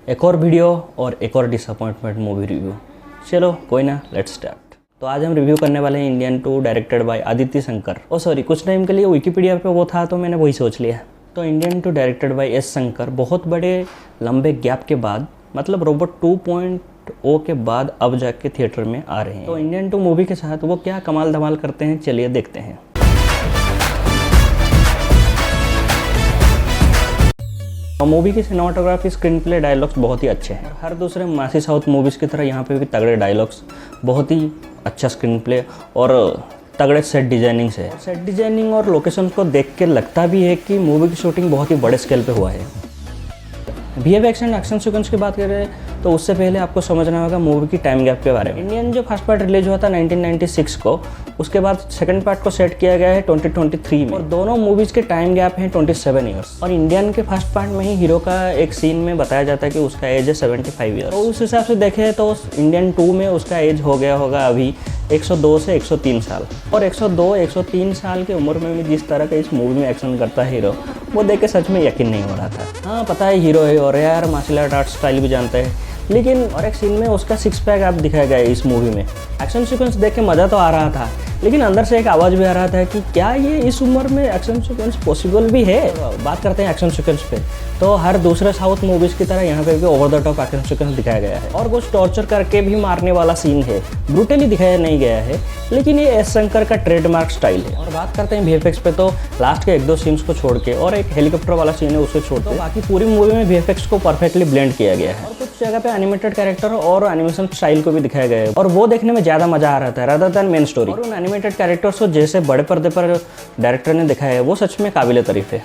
एक और वीडियो और एक और डिसअपॉइंटमेंट मूवी रिव्यू। चलो कोई ना, लेट्स स्टार्ट। तो आज हम रिव्यू करने वाले हैं Indian 2 directed by Aditya Shankar. Sorry, कुछ टाइम के लिए विकिपीडिया पे वो था तो मैंने वही सोच लिया। तो Indian 2 directed by S Shankar बहुत बड़े लंबे गैप के बाद, मतलब रोबोट 2.0 के बाद अब जाके थिएटर में आ रहे हैं। तो इंडियन 2 मूवी के साथ वो क्या कमाल धमाल करते हैं, चलिए देखते हैं। मूवी की सिनेमाटोग्राफी, स्क्रीन प्ले, डायलॉग्स बहुत ही अच्छे हैं। हर दूसरे मासी साउथ मूवीज़ की तरह यहाँ पे भी तगड़े डायलॉग्स, बहुत ही अच्छा स्क्रीन प्ले और तगड़े सेट डिजाइनिंग से। सेट डिजाइनिंग और लोकेशन को देख के लगता भी है कि मूवी की शूटिंग बहुत ही बड़े स्केल पे हुआ है। VFX एंड एक्शन सीक्वेंस की बात करें तो उससे पहले आपको समझना होगा मूवी की टाइम गैप के बारे में। इंडियन जो फर्स्ट पार्ट रिलीज हुआ था 1996 को, उसके बाद सेकंड पार्ट को सेट किया गया है 2023 में, और दोनों मूवीज़ के टाइम गैप हैं 27 ईयर्स। और इंडियन के फर्स्ट पार्ट में ही हीरो का एक सीन में बताया जाता है कि उसका एज है 75 ईयर्स। तो उस हिसाब से देखें तो इंडियन 2 में उसका एज हो गया होगा अभी 102 से 103 साल। और 102-103 साल की उम्र में भी जिस तरह का इस मूवी में एक्शन करता है हीरो, वो देख के सच में यकीन नहीं हो रहा था। हाँ, पता है हीरो है और यार मार्शल आर्ट स्टाइल भी जानता है, लेकिन और एक सीन में उसका 6 पैक आप दिखाया गया है इस मूवी में। एक्शन सीक्वेंस देख के मज़ा तो आ रहा था, लेकिन अंदर से एक आवाज़ भी आ रहा था कि क्या ये इस उम्र में एक्शन सीक्वेंस पॉसिबल भी है। बात करते हैं एक्शन सीक्वेंस पे, तो हर दूसरे साउथ मूवीज़ की तरह यहाँ पे भी over the top action sequence दिखाया गया है और कुछ टॉर्चर करके भी मारने वाला सीन है। ब्रूटली दिखाया नहीं गया है, लेकिन ये एस शंकर का ट्रेडमार्क स्टाइल है। और बात करते हैं VFX पे, तो लास्ट के 1-2 सीन्स को छोड़ के और एक हेलीकॉप्टर वाला सीन है उसे छोड़ के, बाकी पूरी मूवी में VFX को परफेक्टली ब्लेंड किया गया है। और कुछ जगह पे एनिमेटेड कैरेक्टर और एनिमेशन स्टाइल को भी दिखाया गया है, और वो देखने में ज़्यादा मजा आ रहा था रादर देन मेन स्टोरी। और उन एनिमेटेड कैरेक्टर्स को जैसे बड़े पर्दे पर डायरेक्टर ने दिखाया है, वो सच में काबिले तारीफ है।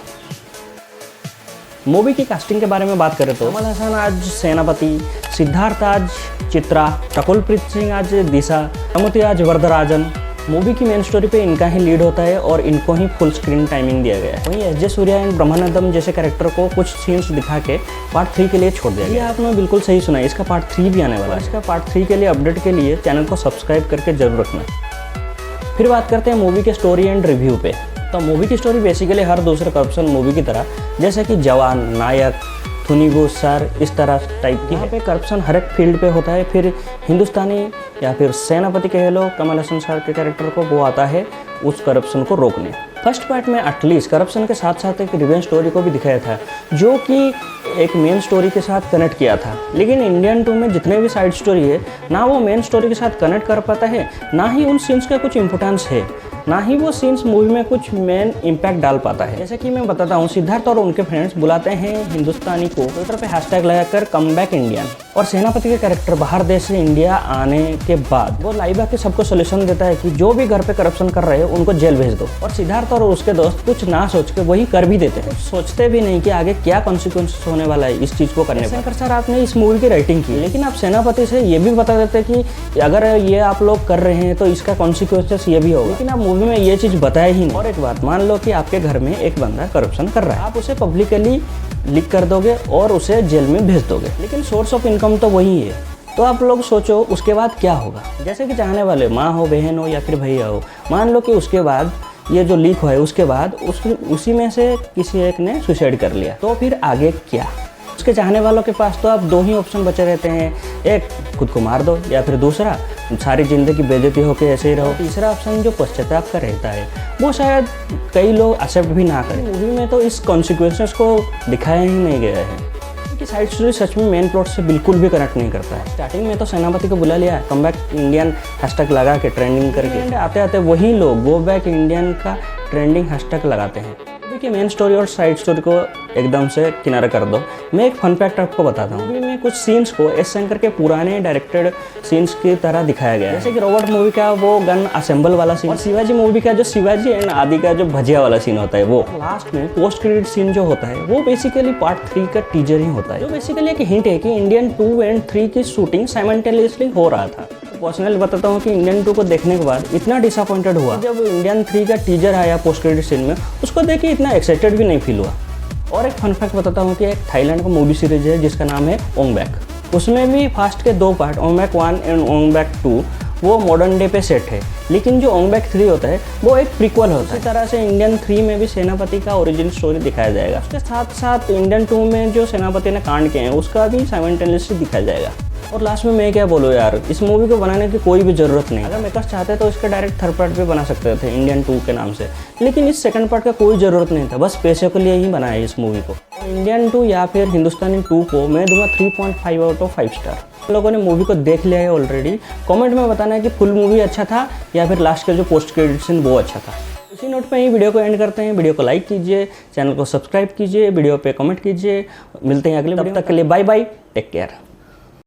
मूवी की कास्टिंग के बारे में बात करें तो कमल हसन आज सेनापति, सिद्धार्थ आज चित्रा, रकुलप्रीत सिंह आज दिशा, अमुति आज वरदराजन। मूवी की मेन स्टोरी पे इनका ही लीड होता है और इनको ही फुल स्क्रीन टाइमिंग दिया गया है। वहीं SJ सूर्या एंड ब्रह्मानंदम जैसे कैरेक्टर को कुछ सीन्स दिखा के पार्ट 3 के लिए छोड़ दिया गया। ये आपने बिल्कुल सही सुना, इसका पार्ट 3 भी आने वाला है। इसका पार्ट 3 के लिए अपडेट के लिए चैनल को सब्सक्राइब करके जरूर रखना। फिर बात करते हैं मूवी के स्टोरी एंड रिव्यू पे। तो मूवी की स्टोरी बेसिकली हर दूसरे करप्शन मूवी की तरह, जैसे कि जवान, नायक, थुनीगो सर, इस तरह टाइप की। यहाँ पे करप्शन हर एक फील्ड पे होता है। फिर हिंदुस्तानी या फिर सेनापति कह लो, कमल हसन सर के कैरेक्टर को, वो आता है उस करप्शन को रोकने। फर्स्ट पार्ट में एटलीस्ट करप्शन के साथ साथ एक रिवेंज स्टोरी को भी दिखाया था, जो कि एक मेन स्टोरी के साथ कनेक्ट किया था। लेकिन इंडियन 2 में जितने भी साइड स्टोरी है ना, वो मेन स्टोरी के साथ कनेक्ट कर पाता है, ना ही उन सीन्स का कुछ इंपॉर्टेंस है, ना ही वो सीन्स मूवी में कुछ मेन इम्पैक्ट डाल पाता है। जैसे कि मैं बताता हूँ, सिद्धार्थ और उनके फ्रेंड्स बुलाते हैं हिंदुस्तानी को ट्विटर पे हैशटैग लगाकर कम बैक इंडियन, और सेनापति के कैरेक्टर बाहर देश से इंडिया आने के बाद वो लाइव आके सबको सोल्यूशन देता है कि जो भी घर पे करप्शन कर रहे हैं उनको जेल भेज दो। और सिद्धार्थ और उसके दोस्त कुछ ना सोच के वही कर भी देते हैं, सोचते भी नहीं कि आगे क्या कॉन्सिक्वेंसेस होने वाला है इस चीज़ को करने पर। सर आपने इस मूवी की राइटिंग की, लेकिन आप सेनापति से ये भी बता देते कि अगर ये आप लोग कर रहे हैं तो इसका कॉन्सिक्वेंसेस ये भी होगा, लेकिन आप मूवी में ये चीज़ बताया ही नहीं। और एक बात मान लो कि आपके घर में एक बंदा करप्शन कर रहा है, आप उसे पब्लिकली लीक कर दोगे और उसे जेल में भेज दोगे, लेकिन सोर्स ऑफ इनकम तो वही है। तो आप लोग सोचो उसके बाद क्या होगा। जैसे कि चाहने वाले माँ हो, बहन हो या फिर भैया हो, मान लो कि उसके बाद ये जो लीक हुआ है उसके बाद उसी में से किसी एक ने सुसाइड कर लिया, तो फिर आगे क्या। उसके चाहने वालों के पास तो अब 2 ही ऑप्शन बचे रहते हैं, एक खुद को मार दो या फिर दूसरा सारी ज़िंदगी बेइज्जती होकर ऐसे ही रहो। तीसरा ऑप्शन जो पश्चाताप का रहता है वो शायद कई लोग एक्सेप्ट भी ना करें। मूवी में तो इस कॉन्सिक्वेंसेस को दिखाया ही नहीं गया है कि साइड स्टोरी सच में मेन प्लॉट से बिल्कुल भी कनेक्ट नहीं करता है। स्टार्टिंग में तो सेनापति को बुला लिया, कम बैक इंडियन हैशटैग लगा के ट्रेंडिंग करके, आते आते वही लोग गो बैक इंडियन का ट्रेंडिंग हैशटैग लगाते हैं। कि मेन स्टोरी और साइड स्टोरी को एकदम से किनारा कर दो। मैं एक फन फैक्ट आपको बताता हूँ। मूवी में कुछ सीन्स को एस शंकर के पुराने डायरेक्टेड सीन्स की तरह दिखाया गया है, जैसे कि रोबोट मूवी का वो गन असेंबल वाला सीन, और शिवाजी मूवी का जो शिवाजी एंड आदि का जो भजिया वाला सीन होता है, वो लास्ट में पोस्ट क्रेडिट सीन जो होता है वो बेसिकली पार्ट 3 का टीजर ही होता है, जो बेसिकली एक हिंट है कि इंडियन 2 एंड 3 की शूटिंग साइमल्टेनियसली हो रहा था। पर्सनली बताता हूँ कि इंडियन 2 को देखने के बाद इतना डिसअपॉइंटेड हुआ, जब इंडियन 3 का टीजर आया पोस्ट क्रेडिट सीन में, उसको देख के इतना एक्साइटेड भी नहीं फील हुआ। और एक फन फैक्ट बताता हूँ कि एक थाईलैंड का मूवी सीरीज है जिसका नाम है ओंग बैक। उसमें भी फास्ट के 2 part Onge back 1 and Onge back 2 वो मॉडर्न डे पे सेट है, लेकिन जो ओंग बैक 3 होता है वो एक प्रीक्वल होता है। इसी तरह से इंडियन 3 में भी सेनापति का ओरिजिन स्टोरी दिखाया जाएगा। उसके साथ साथ इंडियन 2 में जो सेनापति ने कांड किए हैं उसका भी साइमल्टेनियसली दिखाया जाएगा। और लास्ट में मैं क्या बोलूँ यार, इस मूवी को बनाने की कोई भी ज़रूरत नहीं। अगर मेकर्स चाहते तो इसका डायरेक्ट थर्ड पार्ट भी बना सकते थे इंडियन 2 के नाम से, लेकिन इस सेकंड पार्ट का कोई ज़रूरत नहीं था, बस पैसे के लिए ही बनाया इस मूवी को। इंडियन 2 या फिर हिंदुस्तानी 2 को मैं दूंगा 3.5 आउट ऑफ 5 स्टार। लोगों ने मूवी को देख लिया है ऑलरेडी, कमेंट में बताना है कि फुल मूवी अच्छा था या फिर लास्ट का जो पोस्ट क्रेडिट सीन वो अच्छा था। इसी नोट पे ही वीडियो को एंड करते हैं। वीडियो को लाइक कीजिए, चैनल को सब्सक्राइब कीजिए, वीडियो पे कमेंट कीजिए। मिलते हैं अगले वीडियो, तब तक के लिए बाय बाय, टेक केयर।